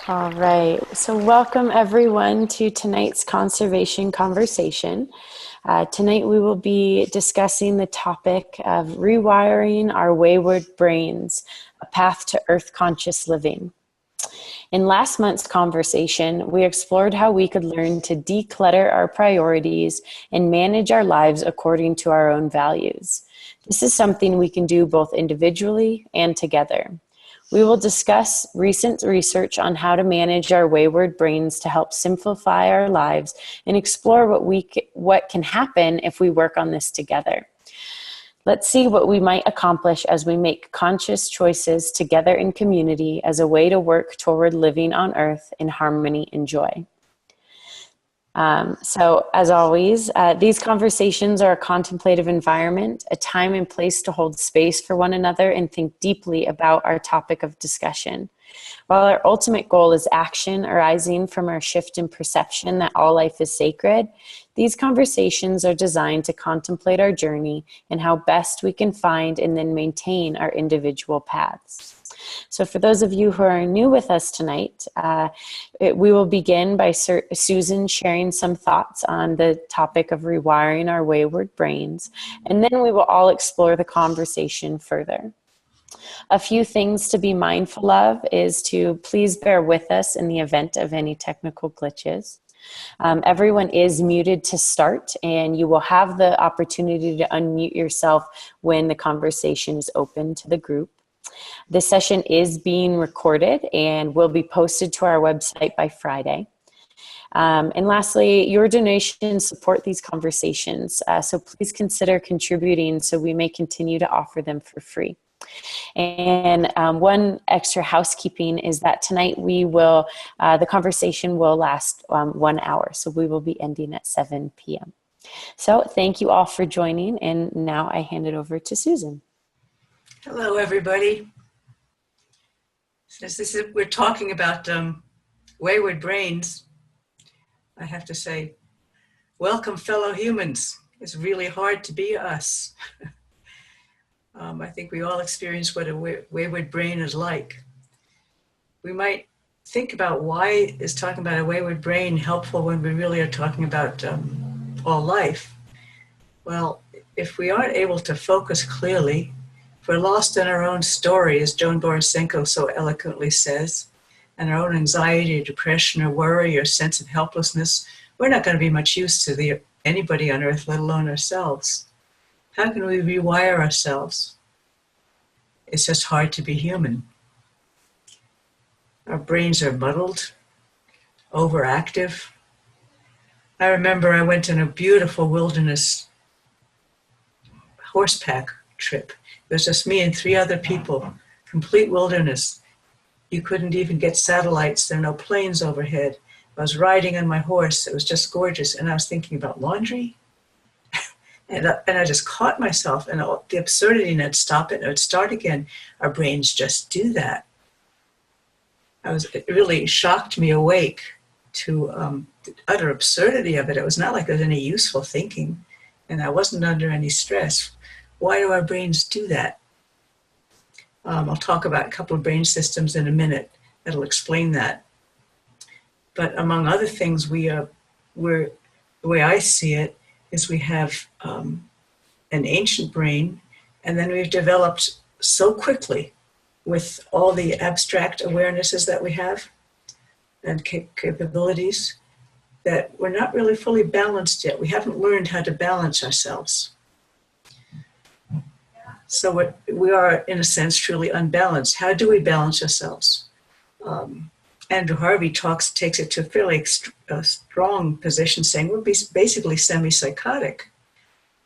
All right. So, welcome everyone to tonight's conservation conversation. Tonight, we will be discussing the topic of rewiring our wayward brains, a path to earth conscious living. In last month's conversation, we explored how we could learn to declutter our priorities and manage our lives according to our own values. This is something we can do both individually and together. We will discuss recent research on how to manage our wayward brains to help simplify our lives and explore what can happen if we work on this together. Let's see what we might accomplish as we make conscious choices together in community as a way to work toward living on earth in harmony and joy. So as always, these conversations are a contemplative environment, a time and place to hold space for one another and think deeply about our topic of discussion. While our ultimate goal is action arising from our shift in perception that all life is sacred, these conversations are designed to contemplate our journey and how best we can find and then maintain our individual paths. So for those of you who are new with us tonight, we will begin by Susan sharing some thoughts on the topic of rewiring our wayward brains, and then we will all explore the conversation further. A few things to be mindful of is to please bear with us in the event of any technical glitches. Everyone is muted to start, and you will have the opportunity to unmute yourself when the conversation is open to the group. This session is being recorded and will be posted to our website by Friday. And lastly, your donations support these conversations, so please consider contributing so we may continue to offer them for free. And one extra housekeeping is that tonight the conversation will last 1 hour, so we will be ending at 7 p.m. So thank you all for joining, and now I hand it over to Susan. Hello, everybody. Since we're talking about wayward brains, I have to say, welcome, fellow humans. It's really hard to be us. I think we all experience what a wayward brain is like. We might think about why is talking about a wayward brain helpful when we really are talking about all life. Well, if we aren't able to focus clearly, if we're lost in our own story, as Joan Borisenko so eloquently says, and our own anxiety, depression, or worry, or sense of helplessness, we're not going to be much use to anybody on earth, let alone ourselves. How can we rewire ourselves? It's just hard to be human. Our brains are muddled, overactive. I remember I went on a beautiful wilderness horseback trip. It was just me and 3 other people, complete wilderness. You couldn't even get satellites. There are no planes overhead. I was riding on my horse. It was just gorgeous. And I was thinking about laundry. And I just caught myself and the absurdity, and I'd stop it and I'd start again. Our brains just do that. It really shocked me awake to the utter absurdity of it. It was not like there was any useful thinking, and I wasn't under any stress. Why do our brains do that? I'll talk about a couple of brain systems in a minute that'll explain that. But among other things, the way I see it is we have an ancient brain, and then we've developed so quickly with all the abstract awarenesses that we have and capabilities that we're not really fully balanced yet. We haven't learned how to balance ourselves. So we are, in a sense, truly unbalanced. How do we balance ourselves? Andrew Harvey takes it to a fairly strong position, saying we're basically semi-psychotic.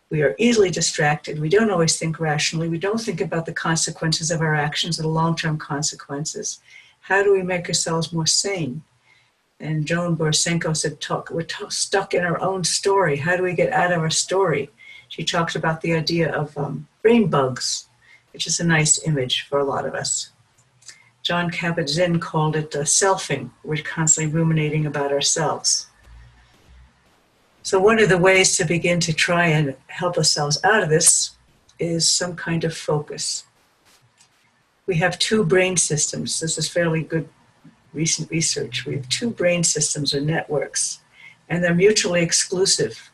We are easily distracted. We don't always think rationally. We don't think about the consequences of our actions, the long-term consequences. How do we make ourselves more sane? And Joan Borisenko said, we're stuck in our own story. How do we get out of our story? She talks about the idea of brain bugs, which is a nice image for a lot of us. John Kabat-Zinn called it selfing. We're constantly ruminating about ourselves. So one of the ways to begin to try and help ourselves out of this is some kind of focus. We have 2 brain systems. This is fairly good recent research. We have two brain systems or networks, and they're mutually exclusive.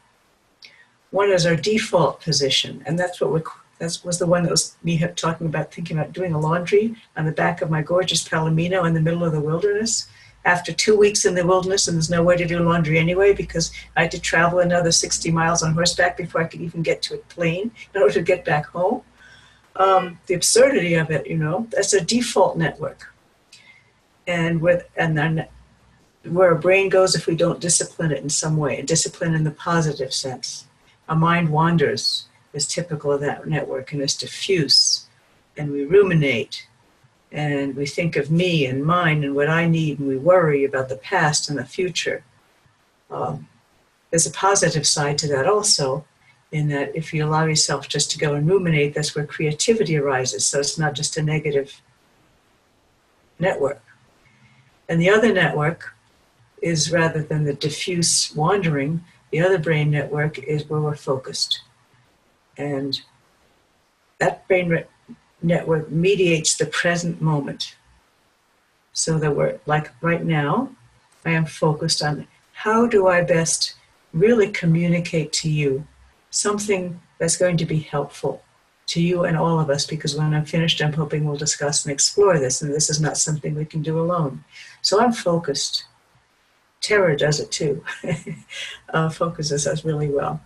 One is our default position, and that was the one that was me talking about, thinking about doing a laundry on the back of my gorgeous Palomino in the middle of the wilderness. After 2 weeks in the wilderness, and there's no way to do laundry anyway because I had to travel another 60 miles on horseback before I could even get to a plane in order to get back home. The absurdity of it, that's a default network. And then where a brain goes if we don't discipline it in some way, and discipline in the positive sense. Our mind wanders is typical of that network, and it's diffuse, and we ruminate, and we think of me and mine and what I need, and we worry about the past and the future. There's a positive side to that also, in that if you allow yourself just to go and ruminate, that's where creativity arises. So it's not just a negative network. And the other network is, rather than the diffuse wandering, the other brain network is where we're focused. And that brain network mediates the present moment. So that we're, like right now, I am focused on how do I best really communicate to you something that's going to be helpful to you and all of us, because when I'm finished, I'm hoping we'll discuss and explore this, and this is not something we can do alone. So I'm focused. Terror does it too. Focuses us really well.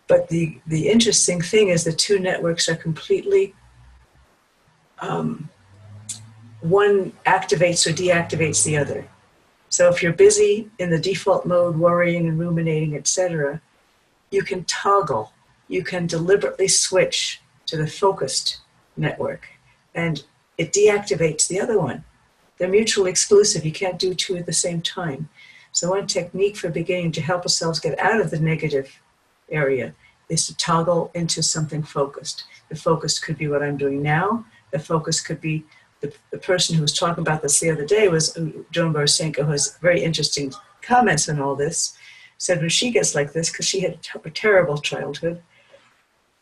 But the interesting thing is the two networks are completely, one activates or deactivates the other. So if you're busy in the default mode, worrying and ruminating, etc., you can toggle, you can deliberately switch to the focused network, and it deactivates the other one. They're mutually exclusive. You can't do two at the same time. So one technique for beginning to help ourselves get out of the negative area is to toggle into something focused. The focus could be what I'm doing now. The focus could be the person who was talking about this the other day was Joan Borisenko, who has very interesting comments on all this, said when she gets like this, because she had a terrible childhood,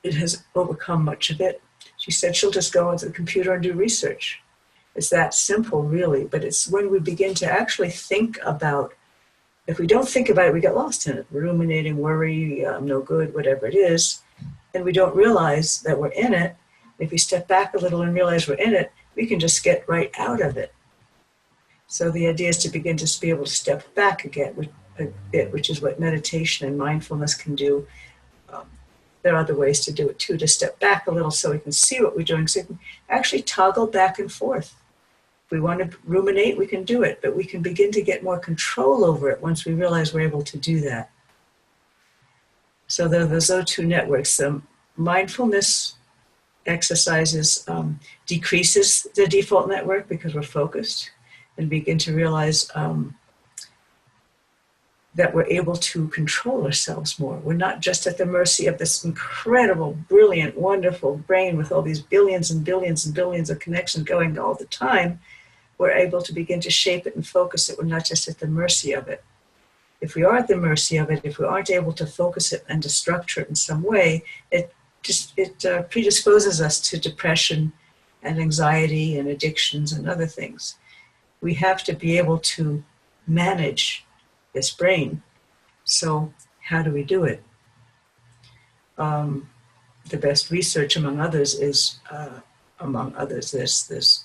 it has overcome much of it. She said she'll just go onto the computer and do research. It's that simple, really, but it's when we begin to actually think about, if we don't think about it, we get lost in it, ruminating, worry, I'm no good, whatever it is, and we don't realize that we're in it. If we step back a little and realize we're in it, we can just get right out of it. So the idea is to begin to be able to step back again a bit, which is what meditation and mindfulness can do. There are other ways to do it too, to step back a little so we can see what we're doing, so we can actually toggle back and forth. If we want to ruminate, we can do it, but we can begin to get more control over it once we realize we're able to do that. So there are those two networks. Mindfulness exercises decreases the default network because we're focused, and begin to realize that we're able to control ourselves more. We're not just at the mercy of this incredible, brilliant, wonderful brain with all these billions and billions and billions of connections going all the time. We're able to begin to shape it and focus it. We're not just at the mercy of it. If we are at the mercy of it, if we aren't able to focus it and to structure it in some way, it predisposes us to depression and anxiety and addictions and other things. We have to be able to manage this brain. So how do we do it? The best research, among others, is there's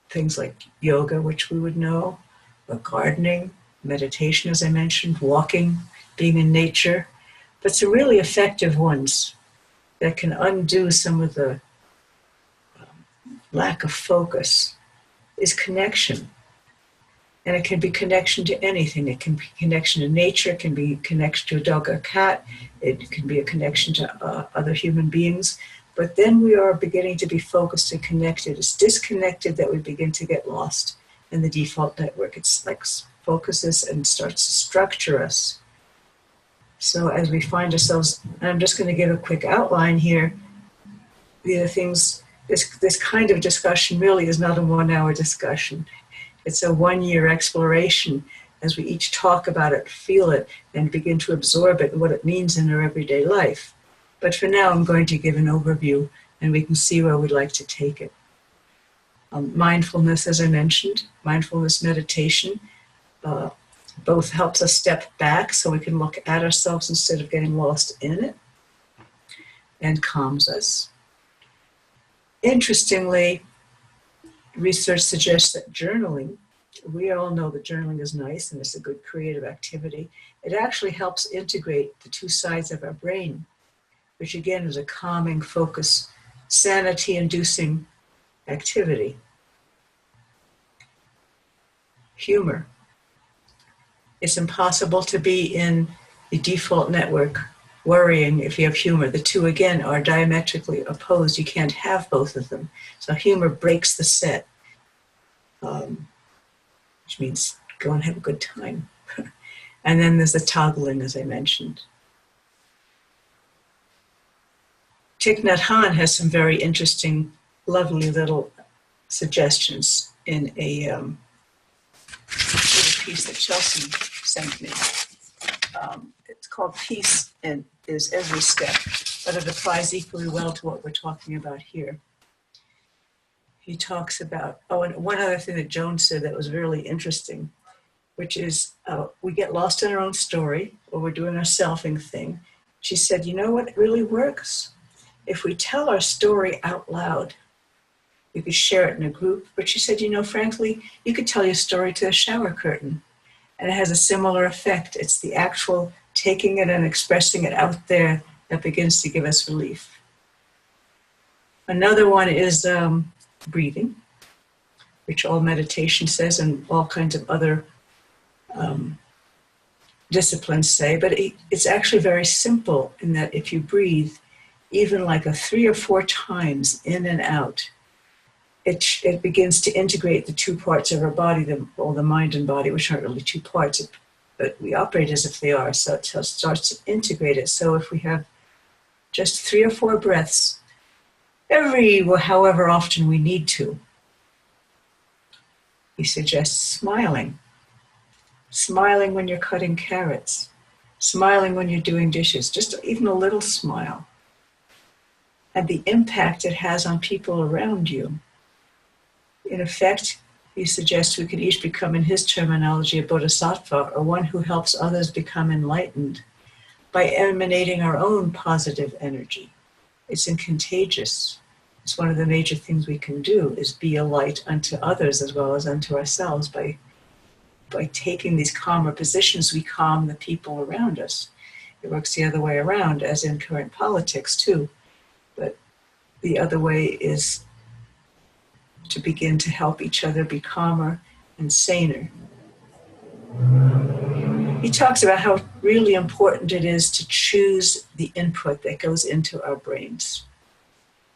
things like yoga, which we would know, or gardening, meditation, as I mentioned, walking, being in nature, but some really effective ones that can undo some of the lack of focus is connection. And it can be connection to anything. It can be connection to nature. It can be connection to a dog or cat. It can be a connection to other human beings. But then we are beginning to be focused and connected. It's disconnected that we begin to get lost in the default network. It's like focuses and starts to structure us. So as we find ourselves, and I'm just going to give a quick outline here, the other things, this kind of discussion really is not a 1 hour discussion. It's a 1 year exploration as we each talk about it, feel it, and begin to absorb it and what it means in our everyday life. But for now, I'm going to give an overview, and we can see where we'd like to take it. Mindfulness, as I mentioned, mindfulness meditation, both helps us step back so we can look at ourselves instead of getting lost in it, and calms us. Interestingly, research suggests that journaling, we all know that journaling is nice and it's a good creative activity. It actually helps integrate the two sides of our brain, which again is a calming, focus, sanity-inducing activity. Humor. It's impossible to be in the default network worrying if you have humor. The two, again, are diametrically opposed. You can't have both of them. So humor breaks the set, which means go and have a good time. And then there's the toggling, as I mentioned. Thich Nhat Hanh has some very interesting, lovely little suggestions in a little piece that Chelsea sent me. It's called Peace and is Every Step, but it applies equally well to what we're talking about here. He talks about, and one other thing that Joan said that was really interesting, which is we get lost in our own story, or we're doing our selfing thing. She said, you know what really works? If we tell our story out loud. You could share it in a group, but she said, frankly, you could tell your story to a shower curtain, and it has a similar effect. It's the actual taking it and expressing it out there that begins to give us relief. Another one is breathing, which all meditation says and all kinds of other disciplines say, but it's actually very simple in that if you breathe, even like 3 or 4 times in and out, it begins to integrate the two parts of our body, the mind and body, which aren't really two parts, but we operate as if they are, so it starts to integrate it. So if we have just 3 or 4 breaths, however often we need to, he suggests smiling. Smiling when you're cutting carrots, smiling when you're doing dishes, just even a little smile. And the impact it has on people around you. In effect, he suggests we could each become, in his terminology, a bodhisattva, or one who helps others become enlightened by emanating our own positive energy. It's contagious. It's one of the major things we can do, is be a light unto others as well as unto ourselves. By taking these calmer positions, we calm the people around us. It works the other way around, as in current politics too. But the other way is to begin to help each other be calmer and saner. He talks about how really important it is to choose the input that goes into our brains,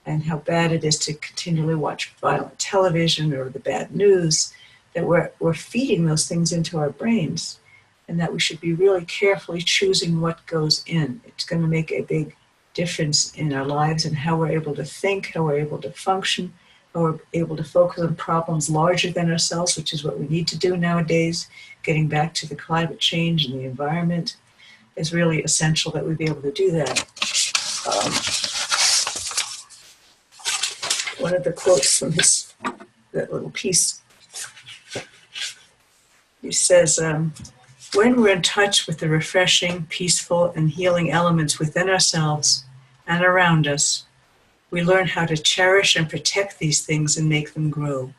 and how bad it is to continually watch violent television or the bad news, that we're feeding those things into our brains, and that we should be really carefully choosing what goes in. It's going to make a big difference in our lives and how we're able to think, how we're able to function, how we're able to focus on problems larger than ourselves, which is what we need to do nowadays. Getting back to the climate change and the environment is really essential that we be able to do that. One of the quotes from that little piece, he says, when we're in touch with the refreshing, peaceful, and healing elements within ourselves and around us, we learn how to cherish and protect these things and make them grow.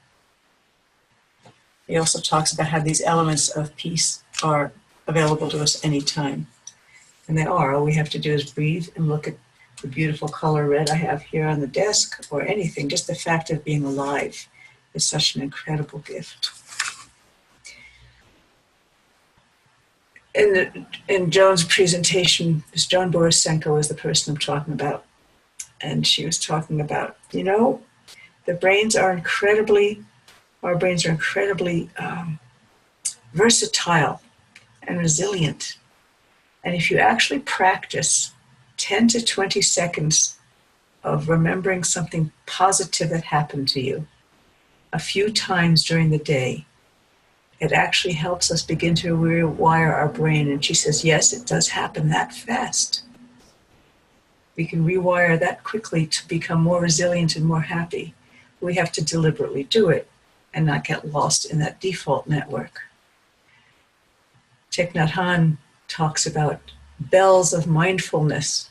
He also talks about how these elements of peace are available to us anytime. And they are. All we have to do is breathe and look at the beautiful color red I have here on the desk, or anything. Just the fact of being alive is such an incredible gift. In Joan's presentation, Joan Borisenko is the person I'm talking about. And she was talking about, our brains are incredibly versatile and resilient. And if you actually practice 10 to 20 seconds of remembering something positive that happened to you a few times during the day, it actually helps us begin to rewire our brain. And she says, yes, it does happen that fast. We can rewire that quickly to become more resilient and more happy. We have to deliberately do it and not get lost in that default network. Thich Nhat Hanh talks about bells of mindfulness.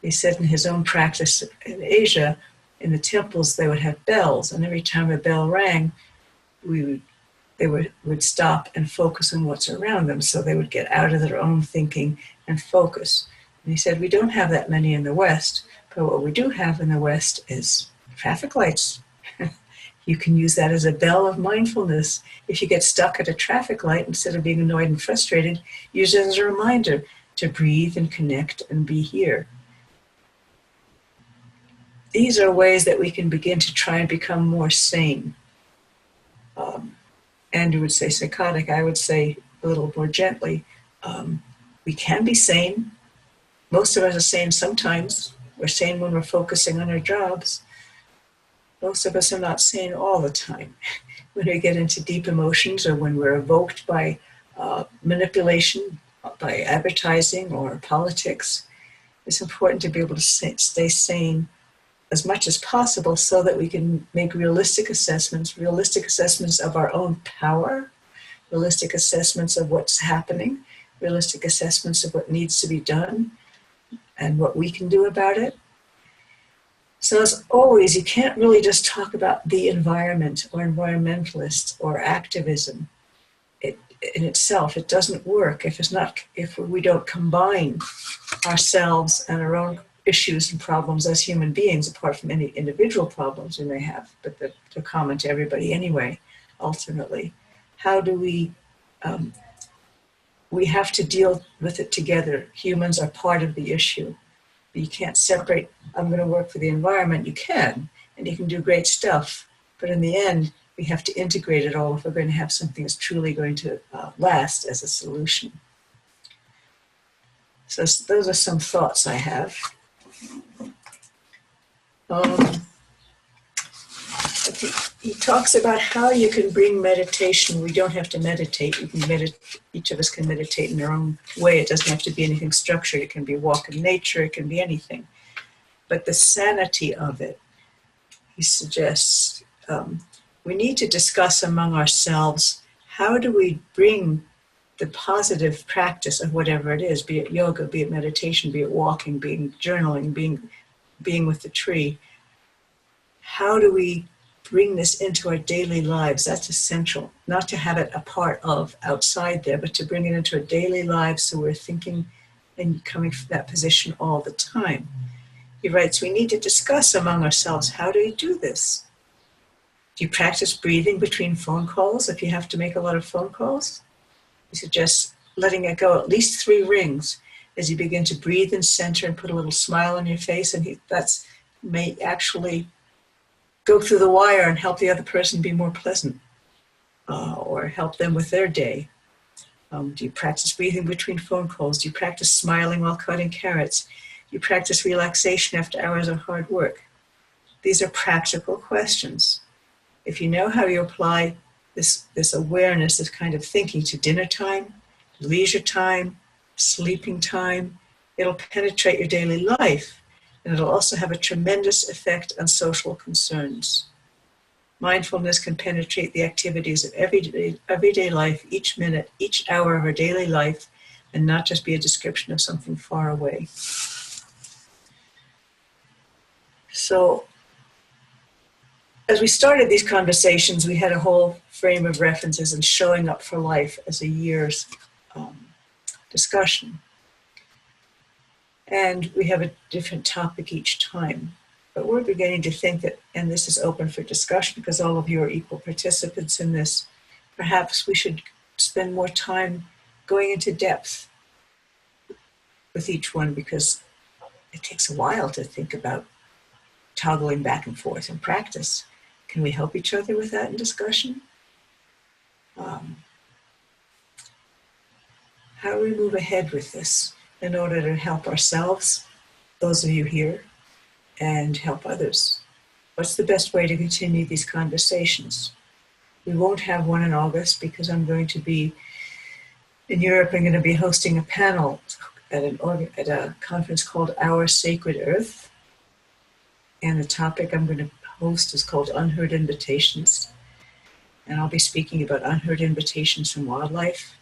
He said in his own practice in Asia, in the temples, they would have bells, and every time a bell rang, they would stop and focus on what's around them, so they would get out of their own thinking and focus. And he said, we don't have that many in the West, but what we do have in the West is traffic lights. You can use that as a bell of mindfulness. If you get stuck at a traffic light, instead of being annoyed and frustrated, use it as a reminder to breathe and connect and be here. These are ways that we can begin to try and become more sane. Andrew would say psychotic. I would say a little more gently. We can be sane. Most of us are sane sometimes. We're sane when we're focusing on our jobs. Most of us are not sane all the time. When we get into deep emotions or when we're evoked by manipulation, by advertising or politics, it's important to be able to stay sane as much as possible so that we can make realistic assessments of our own power, realistic assessments of what's happening, realistic assessments of what needs to be done and what we can do about it. So as always, you can't really just talk about the environment or environmentalists or activism. In itself, it doesn't work if we don't combine ourselves and our own issues and problems as human beings, apart from any individual problems we may have, but they're common to everybody anyway, ultimately. How do we have to deal with it together. Humans are part of the issue. You can't separate, I'm going to work for the environment. You can, and you can do great stuff. But in the end, we have to integrate it all if we're going to have something that's truly going to last as a solution. So those are some thoughts I have. He talks about how you can bring meditation. We don't have to meditate. You can each of us can meditate in our own way. It doesn't have to be anything structured. It can be a walk in nature. It can be anything. But the sanity of it, he suggests, we need to discuss among ourselves, how do we bring the positive practice of whatever it is, be it yoga, be it meditation, be it walking, being journaling, being with the tree. How do we bring this into our daily lives? That's essential. Not to have it a part of outside there, but to bring it into our daily lives so we're thinking and coming from that position all the time. He writes, we need to discuss among ourselves, how do you do this? Do you practice breathing between phone calls if you have to make a lot of phone calls? He suggests letting it go at least 3 rings as you begin to breathe and center and put a little smile on your face, and that's may actually go through the wire and help the other person be more pleasant or help them with their day. Do you practice breathing between phone calls? Do you practice smiling while cutting carrots? Do you practice relaxation after hours of hard work? These are practical questions. If you know how you apply this awareness, this kind of thinking to dinner time, leisure time, sleeping time, it'll penetrate your daily life. And it'll also have a tremendous effect on social concerns. Mindfulness can penetrate the activities of everyday life, each minute, each hour of our daily life, and not just be a description of something far away. So, as we started these conversations, we had a whole frame of references and showing up for life as a year's discussion. And we have a different topic each time. But we're beginning to think that, and this is open for discussion because all of you are equal participants in this, perhaps we should spend more time going into depth with each one, because it takes a while to think about toggling back and forth in practice. Can we help each other with that in discussion? How do we move ahead with this in order to help ourselves, those of you here, and help others? What's the best way to continue these conversations? We won't have one in August because I'm going to be in Europe. I'm going to be hosting a panel at a conference called Our Sacred Earth. And the topic I'm going to host is called Unheard Invitations. And I'll be speaking about unheard invitations from wildlife.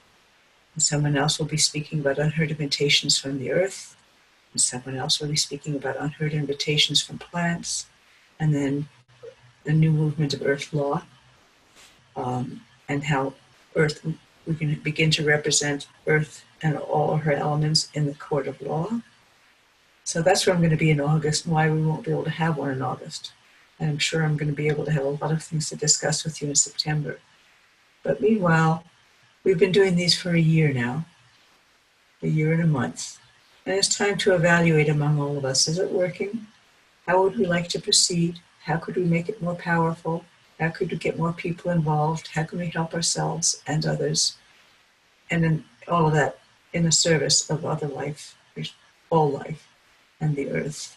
And someone else will be speaking about unheard invitations from the earth. And someone else will be speaking about unheard invitations from plants. And then the new movement of earth law, and how earth, we can begin to represent earth and all her elements in the court of law. So that's where I'm going to be in August, and why we won't be able to have one in August. And I'm sure I'm going to be able to have a lot of things to discuss with you in September. But meanwhile, we've been doing these for a year now, a year and a month. And it's time to evaluate among all of us. Is it working? How would we like to proceed? How could we make it more powerful? How could we get more people involved? How can we help ourselves and others? And then all of that in the service of other life, all life, and the earth.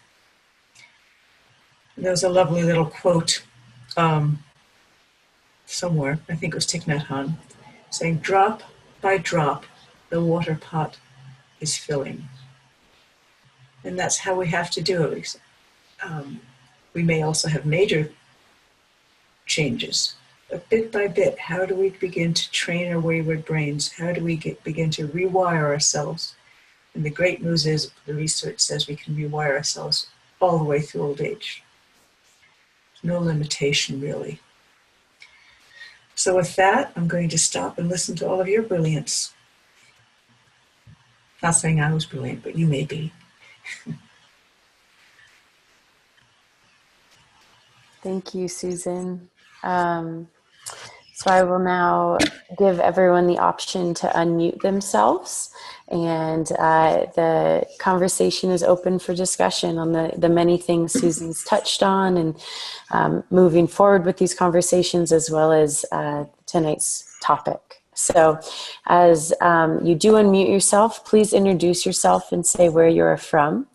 There was a lovely little quote somewhere, I think it was Thich Nhat Hanh, saying, "Drop by drop, the water pot is filling." And that's how we have to do it. We may also have major changes, but bit by bit, how do we begin to train our wayward brains? How do we begin to rewire ourselves? And the great news is, the research says we can rewire ourselves all the way through old age. No limitation, really. So with that, I'm going to stop and listen to all of your brilliance. Not saying I was brilliant, but you may be. Thank you, Susan. So I will now give everyone the option to unmute themselves, and the conversation is open for discussion on the many things Susan's touched on, and moving forward with these conversations, as well as tonight's topic. So as you do unmute yourself, please introduce yourself and say where you're from.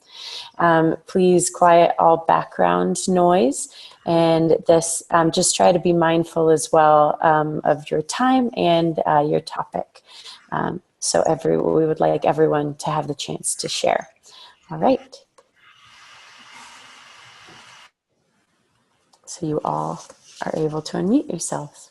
Please quiet all background noise. And this, just try to be mindful as well of your time and your topic. So we would like everyone to have the chance to share. All right. So you all are able to unmute yourselves.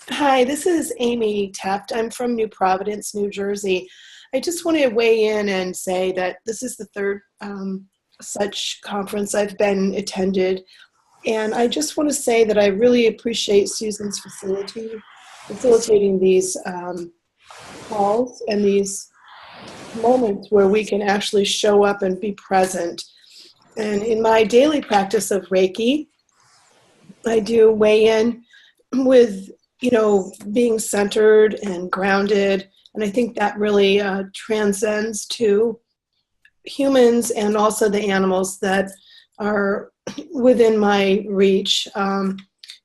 Hi, this is Amy Taft. I'm from New Providence, New Jersey. I just want to weigh in and say that this is the third such conference I've been attended. And I just want to say that I really appreciate Susan's facilitating these calls and these moments where we can actually show up and be present. And in my daily practice of Reiki, I do weigh in with being centered and grounded. And I think that really transcends to humans and also the animals that are within my reach. And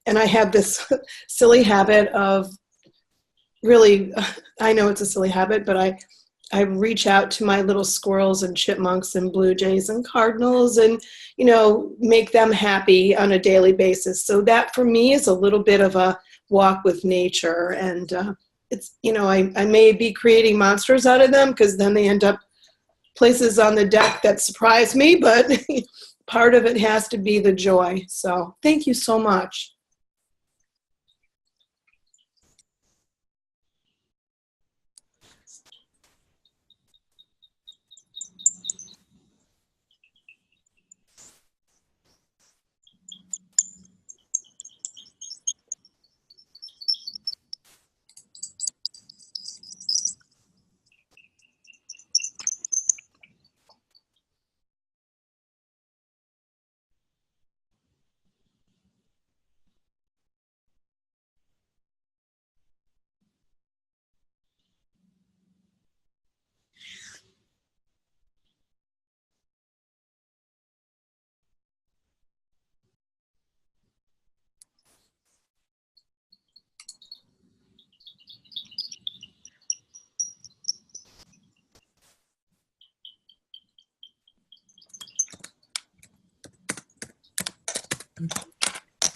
I have this silly habit of really, I know it's a silly habit, but I reach out to my little squirrels and chipmunks and blue jays and cardinals and, make them happy on a daily basis. So that for me is a little bit of a walk with nature. And it's, I may be creating monsters out of them because then they end up places on the deck that surprise me, but part of it has to be the joy. So thank you so much.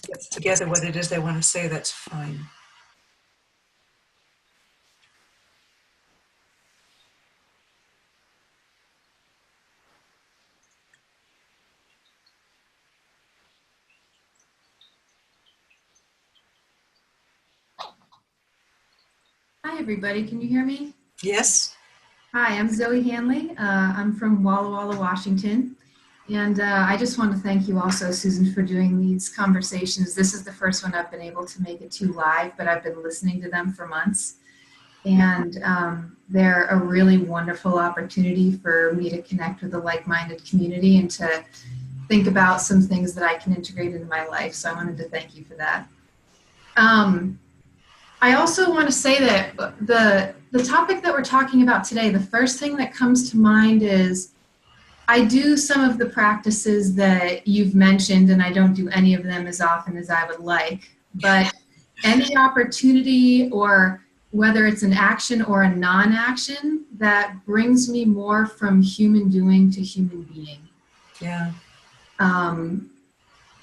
gets together what it is they want to say, that's fine. Hi, everybody. Can you hear me? Yes? Hi, I'm Zoe Handley. I'm from Walla Walla, Washington. And I just want to thank you also, Susan, for doing these conversations. This is the first one I've been able to make it to live, but I've been listening to them for months. And they're a really wonderful opportunity for me to connect with a like-minded community and to think about some things that I can integrate into my life. So I wanted to thank you for that. I also want to say that the topic that we're talking about today, the first thing that comes to mind is I do some of the practices that you've mentioned, and I don't do any of them as often as I would like. But any opportunity, or whether it's an action or a non-action, that brings me more from human doing to human being. Yeah.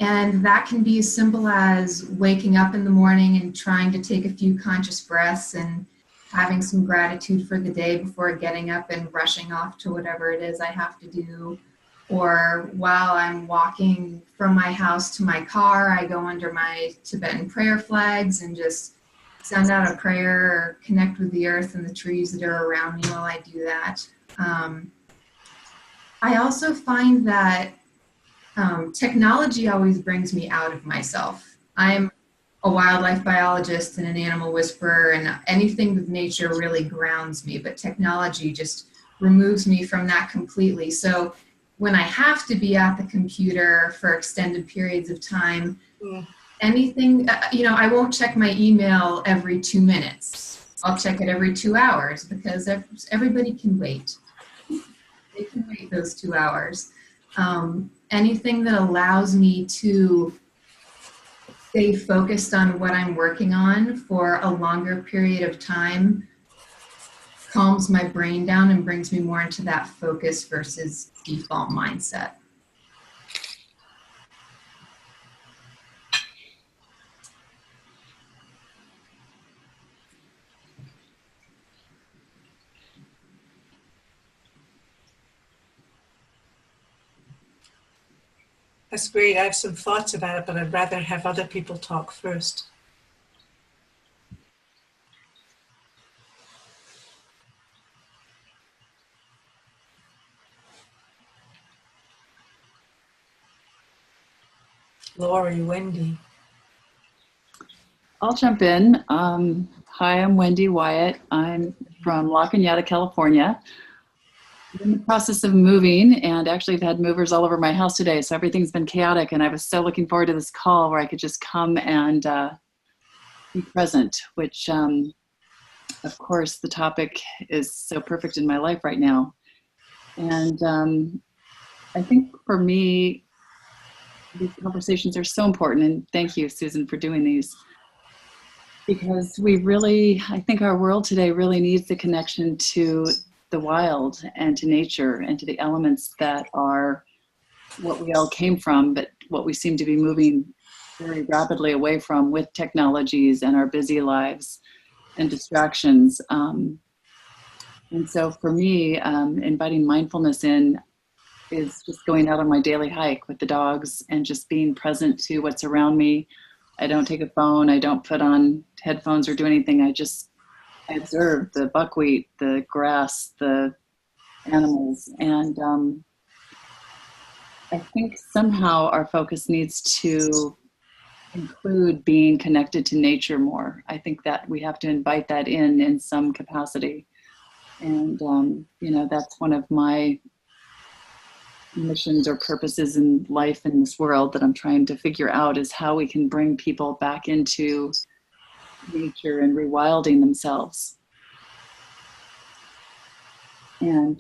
And that can be as simple as waking up in the morning and trying to take a few conscious breaths and having some gratitude for the day before getting up and rushing off to whatever it is I have to do. Or while I'm walking from my house to my car, I go under my Tibetan prayer flags and just send out a prayer or connect with the earth and the trees that are around me while I do that. I also find that technology always brings me out of myself. I'm a wildlife biologist and an animal whisperer, and anything with nature really grounds me, but technology just removes me from that completely. So when I have to be at the computer for extended periods of time, anything, I won't check my email every 2 minutes. I'll check it every 2 hours because everybody can wait. They can wait those 2 hours. Anything that allows me to stay focused on what I'm working on for a longer period of time calms my brain down and brings me more into that focus versus default mindset. That's great. I have some thoughts about it, but I'd rather have other people talk first. Laurie, Wendy. I'll jump in. Hi, I'm Wendy Wyatt. I'm from La Cañada, California. I'm in the process of moving, and actually I've had movers all over my house today, so everything's been chaotic, and I was so looking forward to this call where I could just come and be present, which, of course, the topic is so perfect in my life right now. And I think for me, these conversations are so important, and thank you, Susan, for doing these. Because I think our world today really needs the connection to the wild and to nature and to the elements that are what we all came from, but what we seem to be moving very rapidly away from with technologies and our busy lives and distractions. And so for me, inviting mindfulness in is just going out on my daily hike with the dogs and just being present to what's around me. I don't take a phone. I don't put on headphones or do anything. I observe the buckwheat, the grass, the animals. And I think somehow our focus needs to include being connected to nature more. I think that we have to invite that in some capacity. And, that's one of my missions or purposes in life in this world that I'm trying to figure out is how we can bring people back into nature and rewilding themselves. And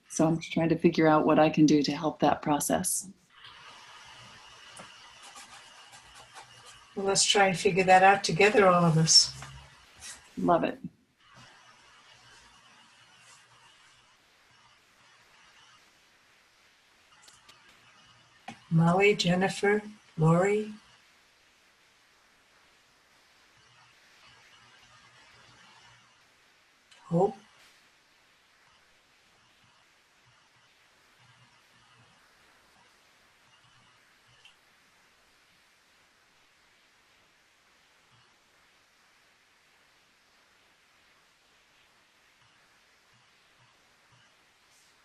so I'm trying to figure out what I can do to help that process. Well, let's try and figure that out together, all of us. Love it. Molly, Jennifer, Laurie? Hope?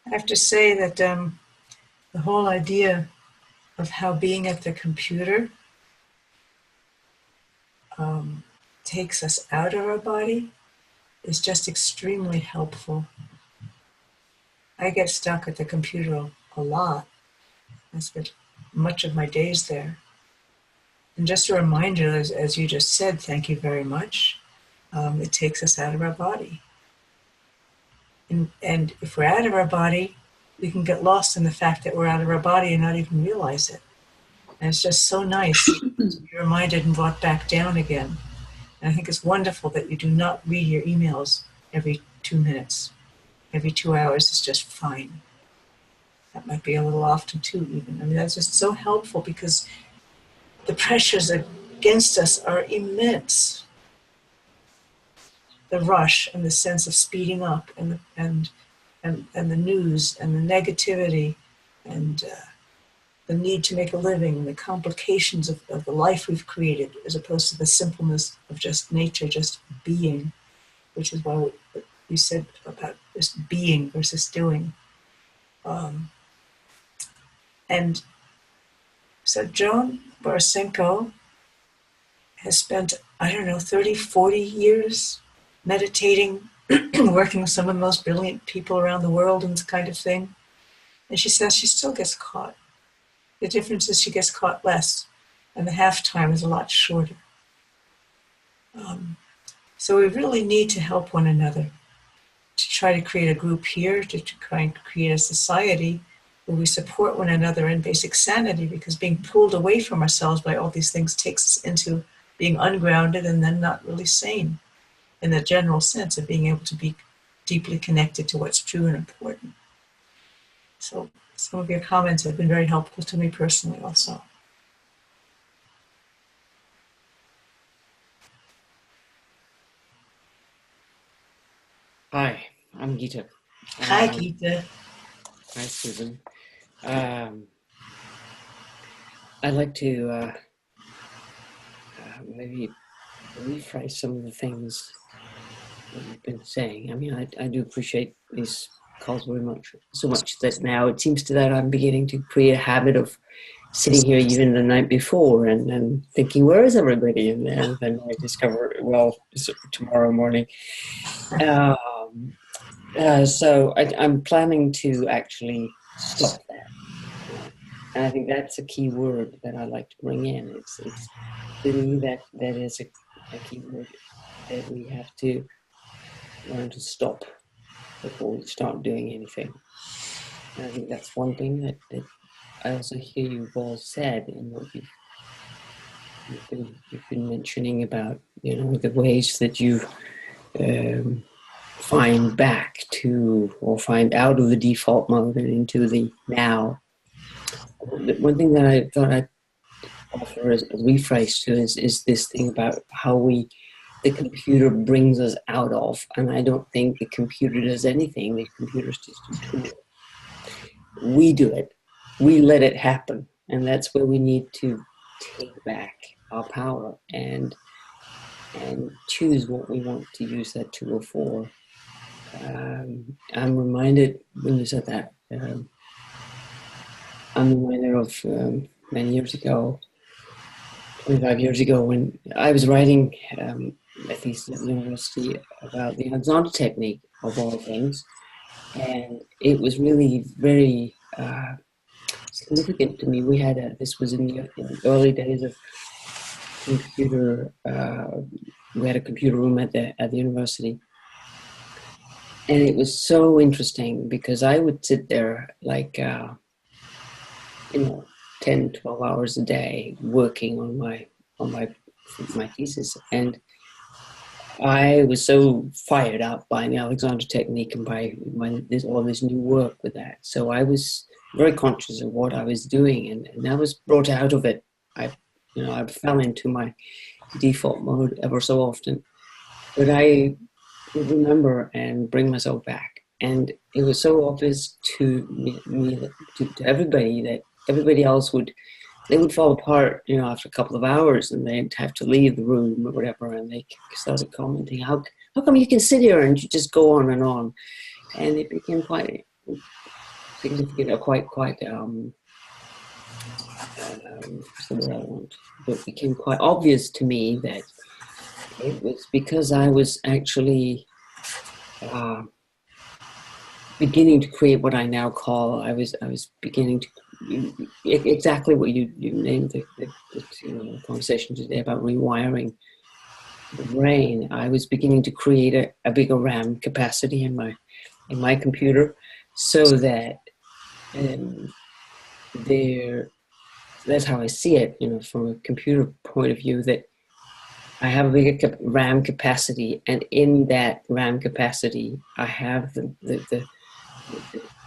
I have to say that the whole idea of how being at the computer takes us out of our body is just extremely helpful. I get stuck at the computer a lot. I spend much of my days there. And just a reminder, as you just said, thank you very much, it takes us out of our body. And if we're out of our body, we can get lost in the fact that we're out of our body and not even realize it. And it's just so nice to be reminded and brought back down again. And I think it's wonderful that you do not read your emails every 2 minutes. Every 2 hours is just fine. That might be a little often too, even. I mean, that's just so helpful because the pressures against us are immense. The rush and the sense of speeding up and the news and the negativity and the need to make a living and the complications of the life we've created as opposed to the simpleness of just nature, just being, which is why we said about just being versus doing. And so Joan Borisenko has spent, 30, 40 years meditating, working with some of the most brilliant people around the world and this kind of thing. And she says she still gets caught. The difference is she gets caught less, and the half time is a lot shorter. So we really need to help one another, to try to create a group here, to try and create a society where we support one another in basic sanity, because being pulled away from ourselves by all these things takes us into being ungrounded and then not really sane in the general sense of being able to be deeply connected to what's true and important. So some of your comments have been very helpful to me personally also. Hi, I'm Geeta. Hi, Geeta. Hi, Susan. I'd like to maybe rephrase some of the things that you've been saying. I mean, I do appreciate these calls very much, so much that now it seems to that I'm beginning to create a habit of sitting here even the night before and thinking, where is everybody? And then I discover, well, tomorrow morning. So I'm planning to actually stop that. And I think that's a key word that I like to bring in. It's to me that is a key word that we have to learn to stop before we start doing anything. And I think that's one thing that I also hear you've all said in what you've been mentioning about, the ways that you find back to or find out of the default mode and into the now. One thing that I thought I'd offer as a rephrase to is this thing about how the computer brings us out of, and I don't think the computer does anything. The computer's just a tool. We do it. We let it happen, and that's where we need to take back our power and choose what we want to use that tool for. I'm reminded when you said that. I'm reminded of many years ago, 25 years ago, when I was writing a thesis at the university about the Alexander technique, of all things. And it was really very significant to me. We had this was in the early days of computer. We had a computer room at the university. And it was so interesting because I would sit there like, 10, 12 hours a day working on my thesis. And I was so fired up by the Alexander technique and by all this new work with that. So I was very conscious of what I was doing, and I was brought out of it I fell into my default mode ever so often. But I would remember and bring myself back. And it was so obvious to me to everybody that everybody else they would fall apart, after a couple of hours, and they'd have to leave the room or whatever. And they started commenting, how come you can sit here and you just go on and on? And it became quite significant, quite it became quite obvious to me that it was because I was actually beginning to create what I now call, I was beginning to, exactly what you named the conversation today about rewiring the brain. I was beginning to create a bigger RAM capacity in my computer, so that that's how I see it, from a computer point of view, that I have a bigger RAM capacity, and in that RAM capacity, I have the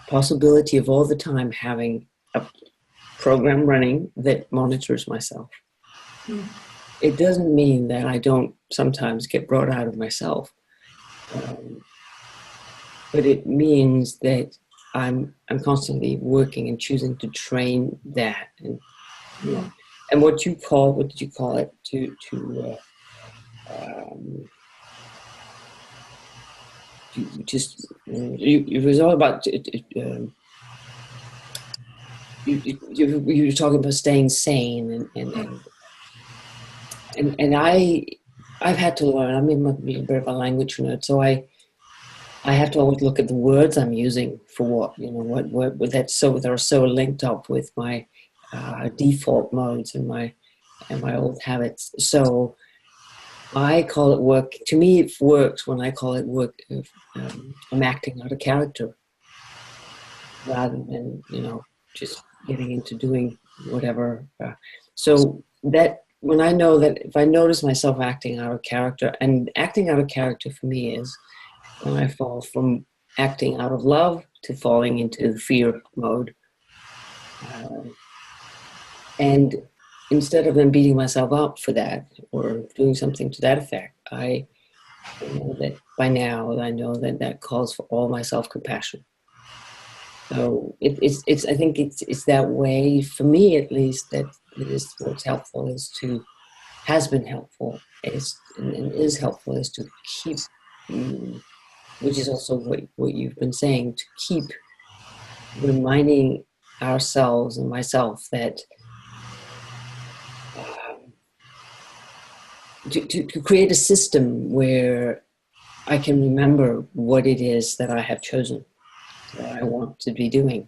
possibility of all the time having a program running that monitors myself. It doesn't mean that I don't sometimes get brought out of myself, but it means that I'm constantly working and choosing to train that, and what did you call it, it was all about you were talking about staying sane, and I've had to learn. I'm a bit of a language nerd, so I have to always look at the words I'm using for what that's so they're so linked up with my default modes and my old habits. So I call it work. To me, it works when I call it work. I'm acting out a character rather than just getting into doing whatever. So that when I know that if I notice myself acting out of character, and acting out of character for me is when I fall from acting out of love to falling into the fear mode. And instead of then beating myself up for that or doing something to that effect, I know that by now I know that calls for all my self-compassion. So it's I think it's that way for me, at least, that it is what's helpful has been helpful and is helpful is to keep, which is also what you've been saying, to keep reminding ourselves and myself that to create a system where I can remember what it is that I have chosen, that I want to be doing.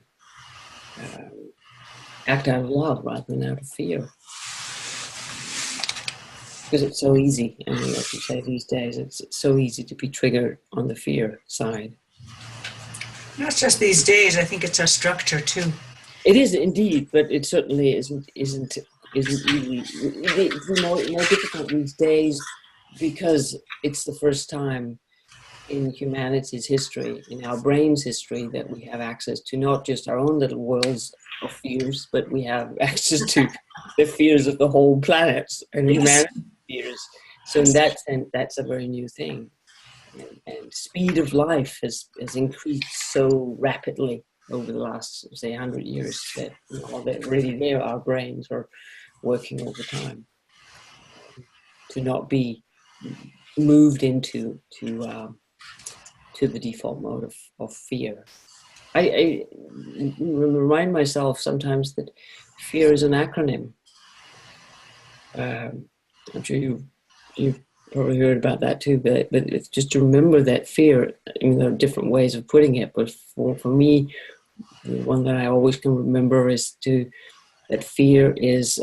Act out of love rather than out of fear. Because it's so easy, like you say these days, it's so easy to be triggered on the fear side. Not just these days, I think it's our structure too. It is indeed, but it certainly isn't easy. It's more difficult these days because it's the first time in humanity's history, in our brain's history, that we have access to not just our own little worlds of fears, but we have access to the fears of the whole planet and humanity's fears. So in that sense, that's a very new thing. And speed of life has increased so rapidly over the last, say, 100 years that really there our brains are working all the time to not be moved into the default mode of fear. I remind myself sometimes that fear is an acronym. I'm sure you've probably heard about that too, but it's just to remember that fear, there are different ways of putting it, but for me, the one that I always can remember is that fear is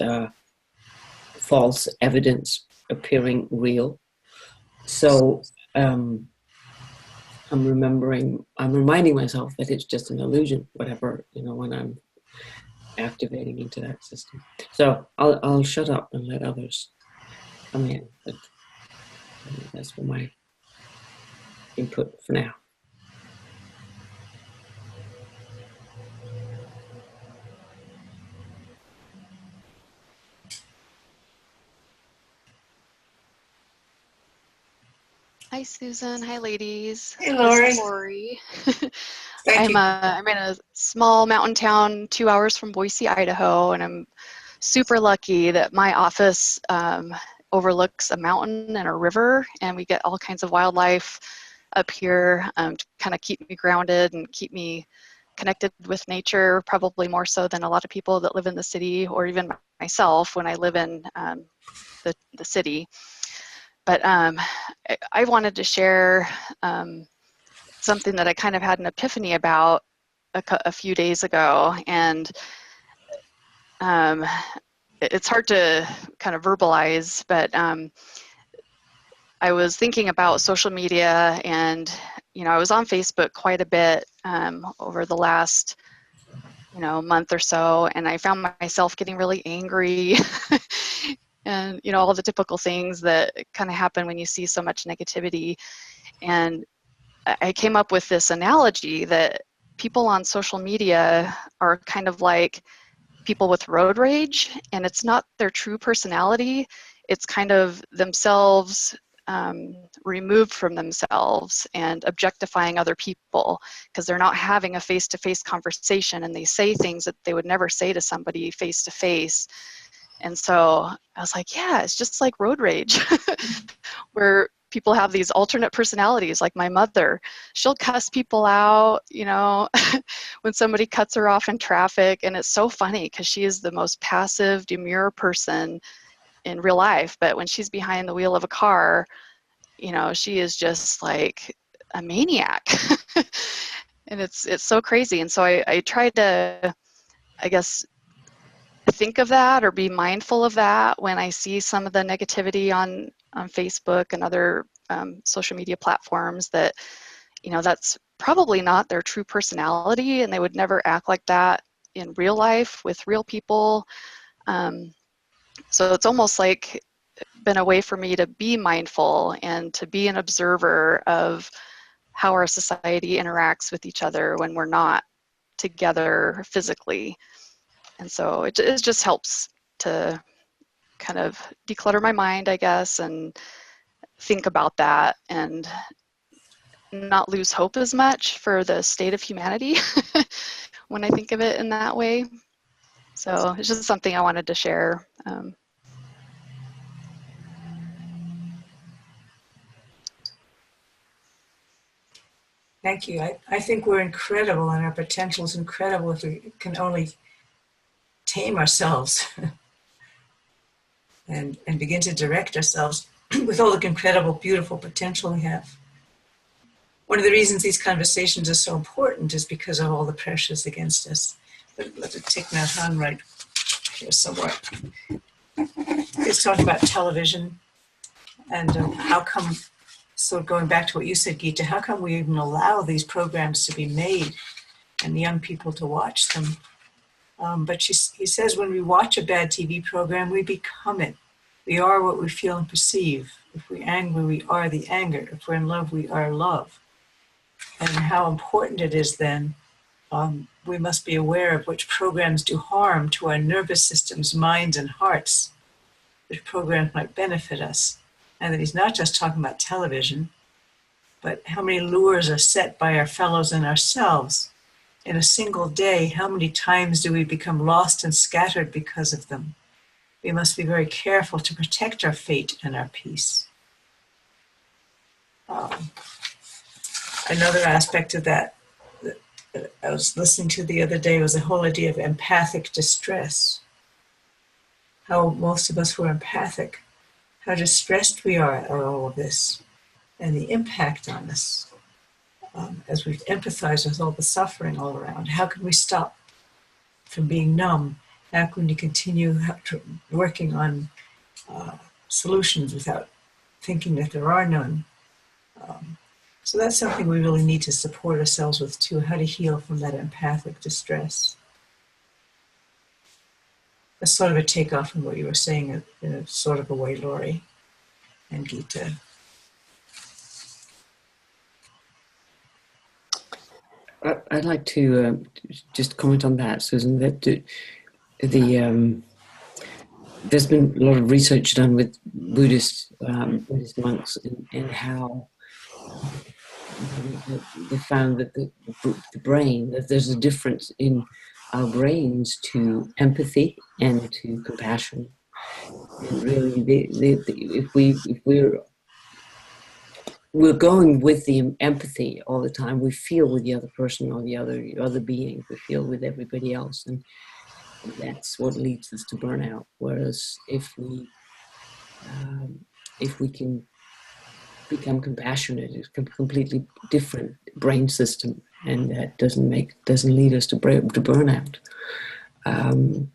false evidence appearing real. So I'm reminding myself that it's just an illusion, whatever, when I'm activating into that system. So I'll shut up and let others come in. But that's for my input for now. Hi, Susan. Hi, ladies. Hey, This Laurie. is Laurie. Thank you. I'm in a small mountain town 2 hours from Boise, Idaho, and I'm super lucky that my office overlooks a mountain and a river, and we get all kinds of wildlife up here to kind of keep me grounded and keep me connected with nature, probably more so than a lot of people that live in the city, or even myself when I live in the city. But I wanted to share something that I kind of had an epiphany about a few days ago, and it's hard to kind of verbalize, but I was thinking about social media, and I was on Facebook quite a bit over the last month or so, and I found myself getting really angry and all the typical things that kind of happen when you see so much negativity. And I came up with this analogy that people on social media are kind of like people with road rage, and it's not their true personality. It's kind of themselves removed from themselves and objectifying other people because they're not having a face-to-face conversation, and they say things that they would never say to somebody face-to-face. And so I was like, yeah, it's just like road rage where people have these alternate personalities. Like my mother, she'll cuss people out, when somebody cuts her off in traffic. And it's so funny because she is the most passive, demure person in real life. But when she's behind the wheel of a car, she is just like a maniac. And it's so crazy. And so I tried to, I guess, think of that or be mindful of that when I see some of the negativity on Facebook and other social media platforms, that that's probably not their true personality, and they would never act like that in real life with real people. So it's almost like been a way for me to be mindful and to be an observer of how our society interacts with each other when we're not together physically. And so it just helps to kind of declutter my mind, I guess, and think about that and not lose hope as much for the state of humanity when I think of it in that way. So it's just something I wanted to share. Thank you. I think we're incredible, and our potential is incredible if we can only tame ourselves and begin to direct ourselves with all the incredible, beautiful potential we have. One of the reasons these conversations are so important is because of all the pressures against us. Let it take that hand right here somewhere. It's talking about television and how come, so going back to what you said, Geeta, how come we even allow these programs to be made and young people to watch them? But he says when we watch a bad TV program, we become it. We are what we feel and perceive. If we're angry, we are the anger. If we're in love, we are love. And how important it is then, we must be aware of which programs do harm to our nervous systems, minds, and hearts, which programs might benefit us. And that he's not just talking about television, but how many lures are set by our fellows and ourselves. In a single day, how many times do we become lost and scattered because of them? We must be very careful to protect our fate and our peace. Another aspect of that I was listening to the other day was the whole idea of empathic distress. How most of us were empathic, how distressed we are at all of this, and the impact on us as we empathize with all the suffering all around. How can we stop from being numb? How can we continue working on solutions without thinking that there are none? So that's something we really need to support ourselves with too, how to heal from that empathic distress. That's sort of a takeoff from what you were saying in a sort of a way, Laurie and Geeta. I'd like to just comment on that, Susan, that there's been a lot of research done with Buddhist monks and how they found that the brain, that there's a difference in our brains to empathy and to compassion. And really, if we're going with the empathy all the time, we feel with the other person or the other being. We feel with everybody else, and that's what leads us to burnout. Whereas if we can become compassionate, it's a completely different brain system, and that doesn't lead us to burnout. And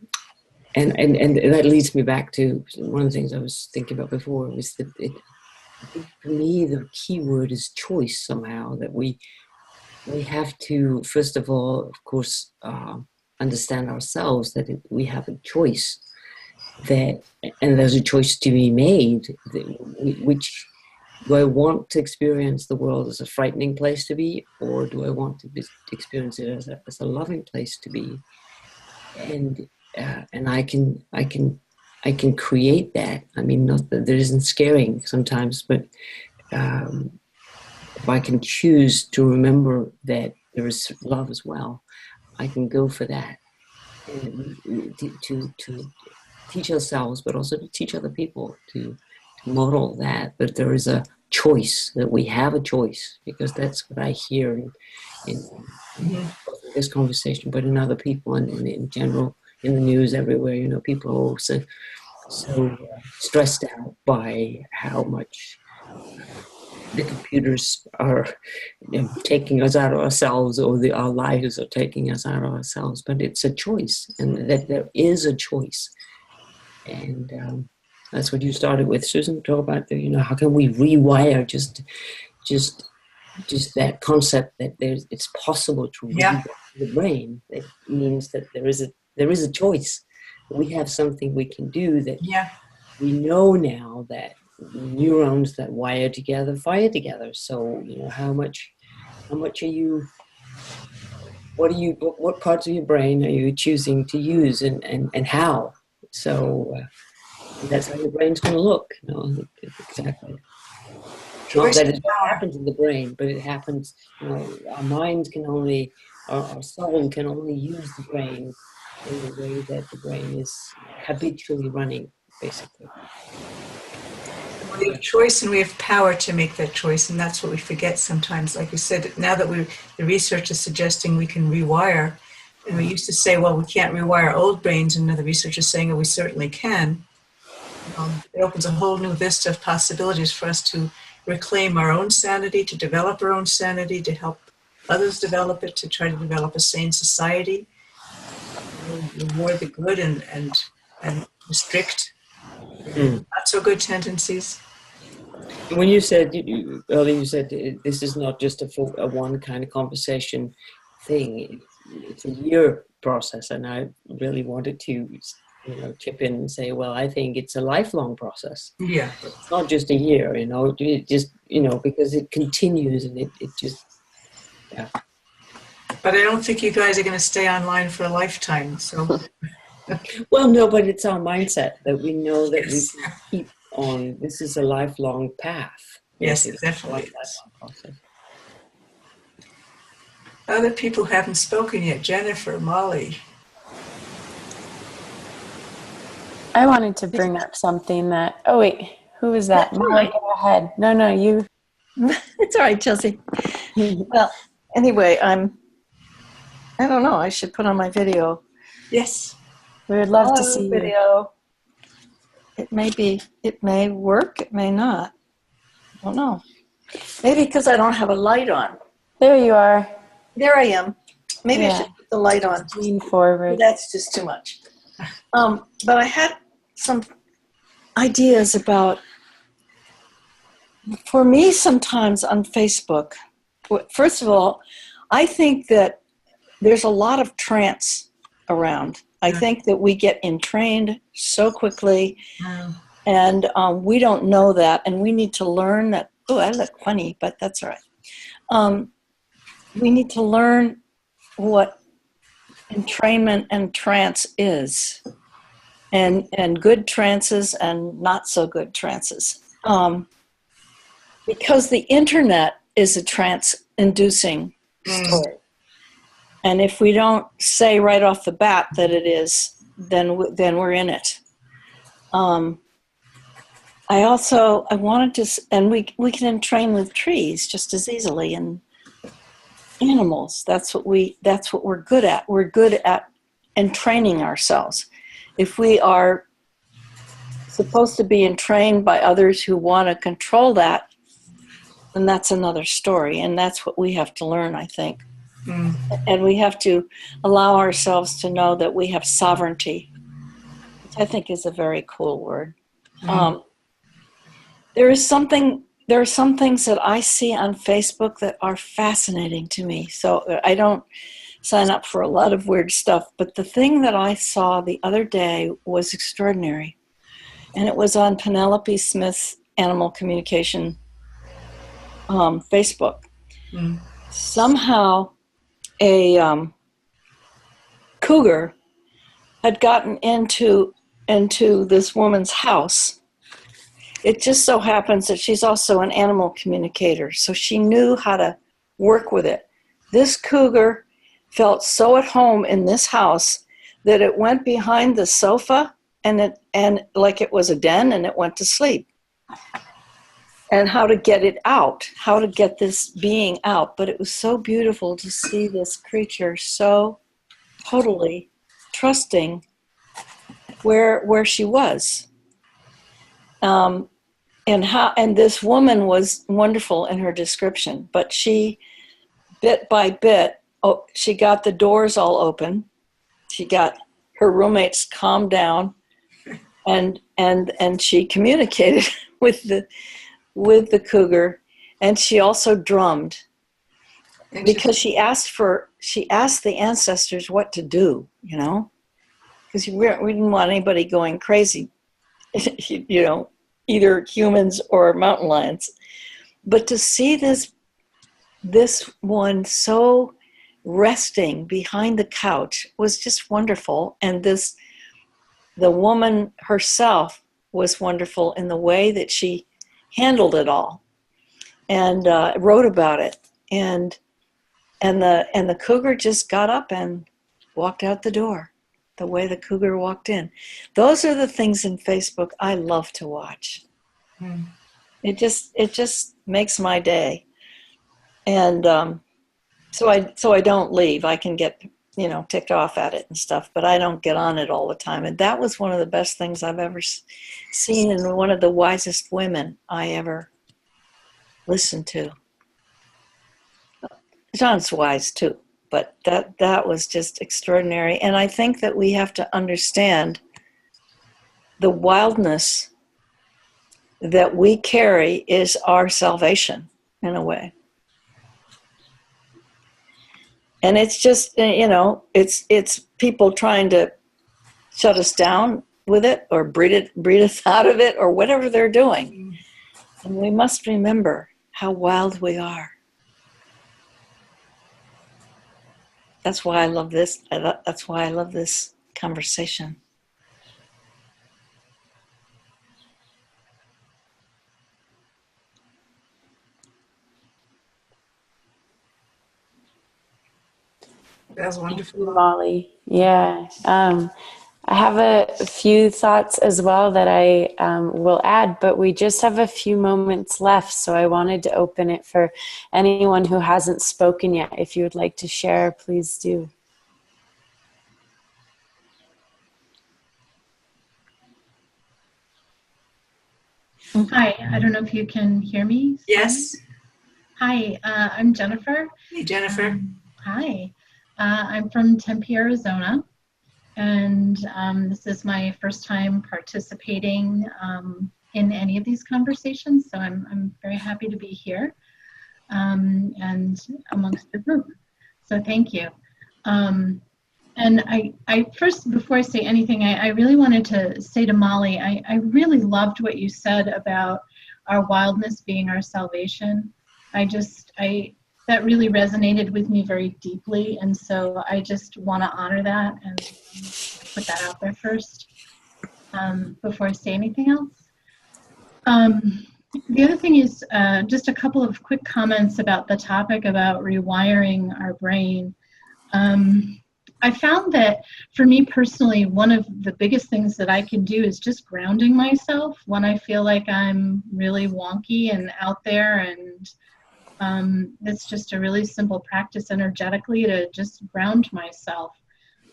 that leads me back to one of the things I was thinking about before, was that I think for me the key word is choice somehow, that we have to, first of all, of course, understand ourselves, that we have a choice, and there's a choice to be made, which do I want to experience the world as a frightening place to be, or do I want to experience it as a loving place to be? And I can create that. I mean, not that it isn't scaring sometimes, but if I can choose to remember that there is love as well, I can go for that, and to teach ourselves, but also to teach other people, to model that there is a choice, that we have a choice, because that's what I hear in this conversation, but in other people, and in general, in the news everywhere. You know, people are also so stressed out by how much the computers are taking us out of ourselves, or our lives are taking us out of ourselves. But it's a choice, and that there is a choice. And that's what you started with, Susan. Talk about how can we rewire just that concept that it's possible to rewire the brain. That means that there is a choice. We have something we can do that we know now that neurons that wire together fire together. So how much are you? What parts of your brain are you choosing to use, and how? So that's how your brain's going to look. Exactly. Not that it happens in the brain, but it happens. Our minds can only, our soul can only use the brain in the way that the brain is habitually running, basically. We have choice, and we have power to make that choice, and that's what we forget sometimes. Like you said, now that the research is suggesting we can rewire, and we used to say, well, we can't rewire old brains, and now the research is saying, oh, we certainly can. It opens a whole new vista of possibilities for us to reclaim our own sanity, to develop our own sanity, to help others develop it, to try to develop a sane society, reward the good and restrict not so good tendencies. When you said earlier, you said this is not just a one kind of conversation thing. It's a year process, and I really wanted to chip in and say, well, I think it's a lifelong process. Yeah, it's not just a year. It just because it continues, and it just But I don't think you guys are going to stay online for a lifetime. So. Well, no, but it's our mindset that we know that we can keep on. This is a lifelong path. Yes, it definitely is. Other people haven't spoken yet. Jennifer, Molly. I wanted to bring up something that, oh wait, who was that? Molly, go ahead. No, you. It's all right, Chelsea. Well, anyway, I don't know, I should put on my video. Yes. We would love to see video. It may work, it may not. I don't know. Maybe because I don't have a light on. There you are. There I am. Maybe I should put the light on. Lean forward. That's just too much. But I had some ideas about, for me sometimes on Facebook, first of all, I think that there's a lot of trance around. I think that we get entrained so quickly, and we don't know that, and we need to learn that. Oh, I look funny, but that's all right. We need to learn what entrainment and trance is, and good trances and not so good trances. Because the internet is a trance-inducing story. And if we don't say right off the bat that it is, then we're in it. I wanted to, and we can train with trees just as easily, and animals. That's what we're good at. We're good at entraining ourselves. If we are supposed to be entrained by others who want to control that, then that's another story. And that's what we have to learn, I think. And we have to allow ourselves to know that we have sovereignty, which I think is a very cool word. There are some things that I see on Facebook that are fascinating to me. So I don't sign up for a lot of weird stuff, but the thing that I saw the other day was extraordinary. And it was on Penelope Smith's Animal Communication Facebook. Somehow a cougar had gotten into this woman's house. It just so happens that she's also an animal communicator, so she knew how to work with it. This cougar felt so at home in this house that it went behind the sofa and like it was a den, and it went to sleep. And how to get it out, how to get this being out. But it was so beautiful to see this creature so totally trusting where she was. And this woman was wonderful in her description, but she, bit by bit, she got the doors all open. She got her roommates calmed down, and she communicated with the cougar, and she also drummed because she asked the ancestors what to do, because we didn't want anybody going crazy, either humans or mountain lions. But to see this one so resting behind the couch was just wonderful. And the woman herself was wonderful in the way that she handled it all, and wrote about it, and the cougar just got up and walked out the door the way the cougar walked in. Those are the things in Facebook I love to watch. It just makes my day, and so I don't leave. I can get ticked off at it and stuff, but I don't get on it all the time. And that was one of the best things I've ever seen, and one of the wisest women I ever listened to. John's wise too, but that was just extraordinary. And I think that we have to understand the wildness that we carry is our salvation in a way. And it's just, it's people trying to shut us down with it, or breed us out of it, or whatever they're doing. And we must remember how wild we are. That's why I love this. That's why I love this conversation. That's wonderful. Molly. Yeah. I have a few thoughts as well that I will add, but we just have a few moments left. So I wanted to open it for anyone who hasn't spoken yet. If you would like to share, please do. Hi, I don't know if you can hear me. Yes. Hi, I'm Jennifer. Hey, Jennifer. Hi, I'm from Tempe, Arizona, and this is my first time participating in any of these conversations, so I'm very happy to be here and amongst the group. So thank you. And I first, before I say anything, I really wanted to say to Molly, I really loved what you said about our wildness being our salvation. That really resonated with me very deeply, and so I just want to honor that and put that out there first before I say anything else. The other thing is just a couple of quick comments about the topic about rewiring our brain. I found that for me personally, one of the biggest things that I can do is just grounding myself when I feel like I'm really wonky and out there, and it's just a really simple practice energetically to just ground myself.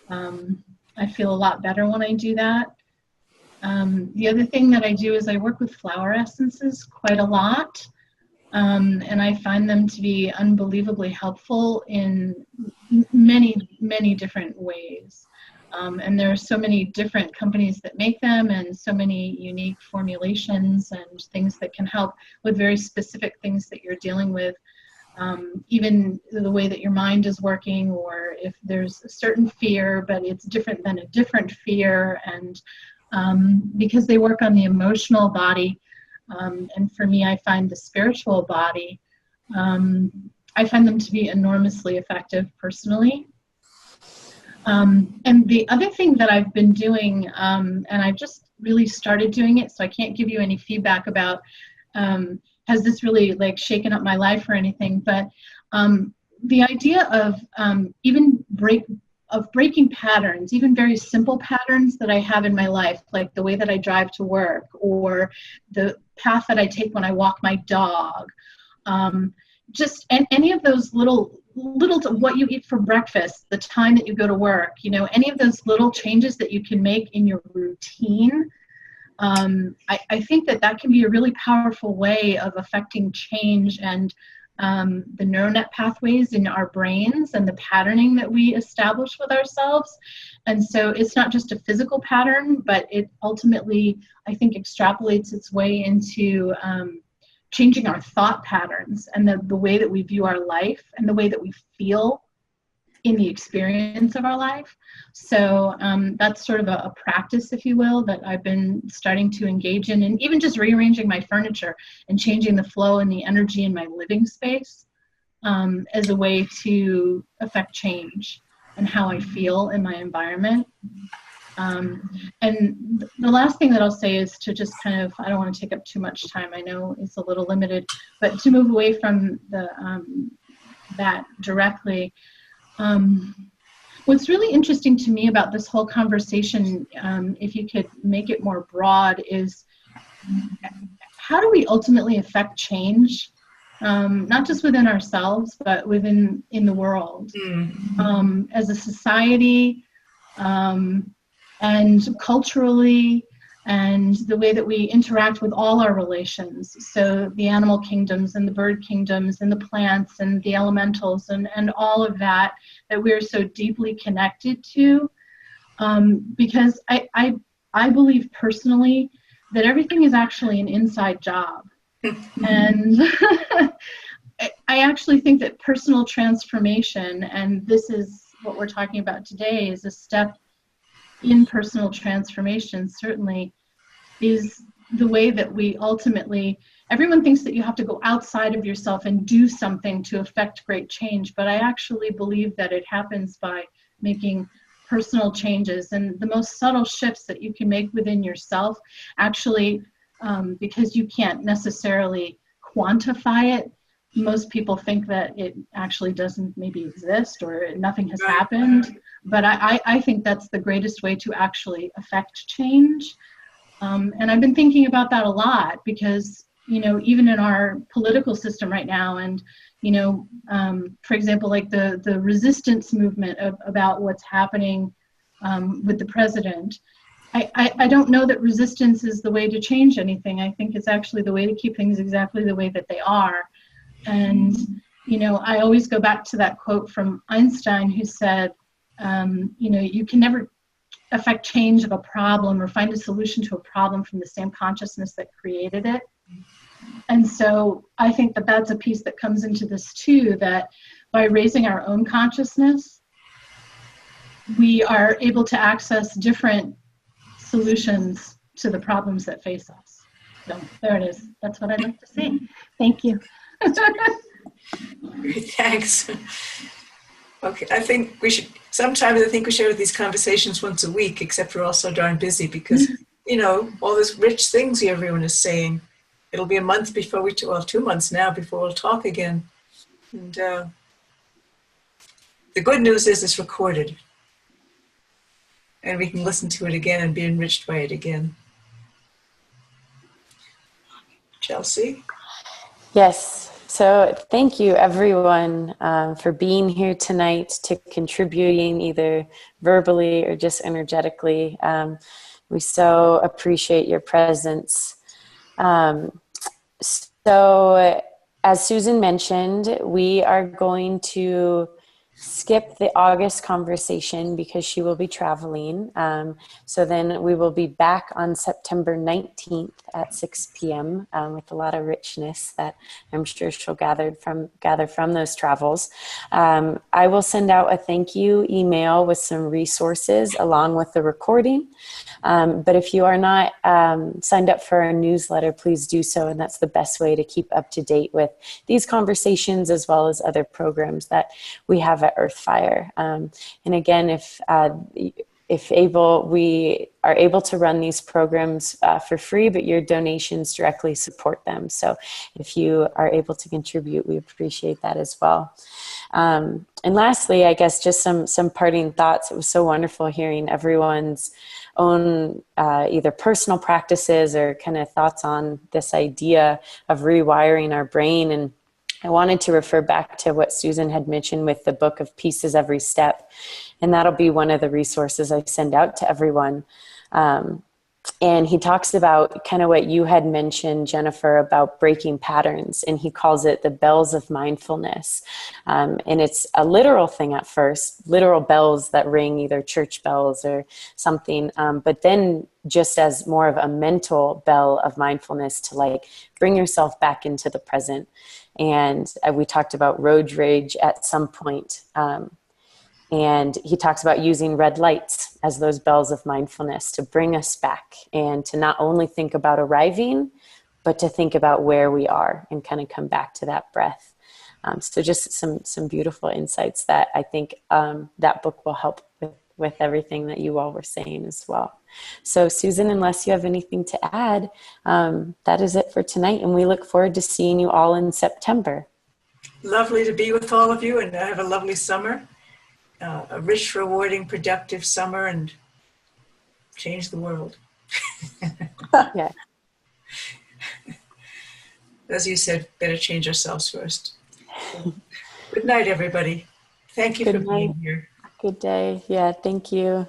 I feel a lot better when I do that. The other thing that I do is I work with flower essences quite a lot. And I find them to be unbelievably helpful in many, many different ways. And there are so many different companies that make them and so many unique formulations and things that can help with very specific things that you're dealing with. Even the way that your mind is working, or if there's a certain fear, but it's different than a different fear. And because they work on the emotional body, and for me, I find the spiritual body, I find them to be enormously effective personally. And the other thing that I've been doing, and I've just really started doing it, so I can't give you any feedback about has this really like shaken up my life or anything, but the idea of breaking patterns, even very simple patterns that I have in my life, like the way that I drive to work or the path that I take when I walk my dog, just any of those little what you eat for breakfast, the time that you go to work, any of those little changes that you can make in your routine. I think that can be a really powerful way of affecting change and the neural net pathways in our brains and the patterning that we establish with ourselves. And so it's not just a physical pattern, but it ultimately, I think, extrapolates its way into changing our thought patterns and the way that we view our life and the way that we feel in the experience of our life. So that's sort of a practice, if you will, that I've been starting to engage in, and even just rearranging my furniture and changing the flow and the energy in my living space as a way to affect change and how I feel in my environment. And the last thing that I'll say is to just kind of, I don't want to take up too much time, I know it's a little limited, but to move away from that directly. What's really interesting to me about this whole conversation, if you could make it more broad, is how do we ultimately affect change, not just within ourselves, but in the world, as a society, and culturally, and the way that we interact with all our relations. So the animal kingdoms and the bird kingdoms and the plants and the elementals and all of that we're so deeply connected to. Because I believe personally that everything is actually an inside job. And I actually think that personal transformation, and this is what we're talking about today, is a step in personal transformation, certainly, is the way that we ultimately, everyone thinks that you have to go outside of yourself and do something to affect great change, but I actually believe that it happens by making personal changes, and the most subtle shifts that you can make within yourself, actually, because you can't necessarily quantify it. Most people think that it actually doesn't maybe exist or nothing has happened, but I think that's the greatest way to actually affect change. And I've been thinking about that a lot because, even in our political system right now, and, for example, like the resistance movement about what's happening with the president, I don't know that resistance is the way to change anything. I think it's actually the way to keep things exactly the way that they are. And, I always go back to that quote from Einstein, who said, you can never affect change of a problem or find a solution to a problem from the same consciousness that created it. And so I think that that's a piece that comes into this too, that by raising our own consciousness, we are able to access different solutions to the problems that face us. So there it is. That's what I'd like to say. Thank you. Thanks. Okay, I think we should, sometimes I think we should have these conversations once a week, except we're all so darn busy because, all those rich things everyone is saying. it'll be a month before well, 2 months now before we'll talk again. And the good news is it's recorded. And we can listen to it again and be enriched by it again. Chelsea? Yes. So thank you, everyone, for being here tonight, to contributing either verbally or just energetically. We so appreciate your presence. So as Susan mentioned, we are going to skip the August conversation because she will be traveling. So then we will be back on September 19th at 6 p.m. With a lot of richness that I'm sure she'll gather from those travels. I will send out a thank you email with some resources along with the recording. But if you are not signed up for our newsletter, please do so. And that's the best way to keep up to date with these conversations as well as other programs that we have at Earthfire. And again, if able, we are able to run these programs for free, but your donations directly support them. So if you are able to contribute, we appreciate that as well. And lastly, I guess just some parting thoughts. It was so wonderful hearing everyone's own either personal practices or kind of thoughts on this idea of rewiring our brain. And I wanted to refer back to what Susan had mentioned with the book of Pieces Every Step. And that'll be one of the resources I send out to everyone. And he talks about kind of what you had mentioned, Jennifer, about breaking patterns. And he calls it the bells of mindfulness. And it's a literal thing at first, literal bells that ring, either church bells or something. But then just as more of a mental bell of mindfulness to like bring yourself back into the present. And we talked about road rage at some point. And he talks about using red lights as those bells of mindfulness to bring us back and to not only think about arriving, but to think about where we are and kind of come back to that breath. So just some beautiful insights that I think that book will help with everything that you all were saying as well. So Susan, unless you have anything to add, that is it for tonight. And we look forward to seeing you all in September. Lovely to be with all of you, and have a lovely summer. A rich, rewarding, productive summer, and change the world. Yeah. As you said, better change ourselves first. Good night, everybody. Thank you for being here. Good day. Yeah, thank you.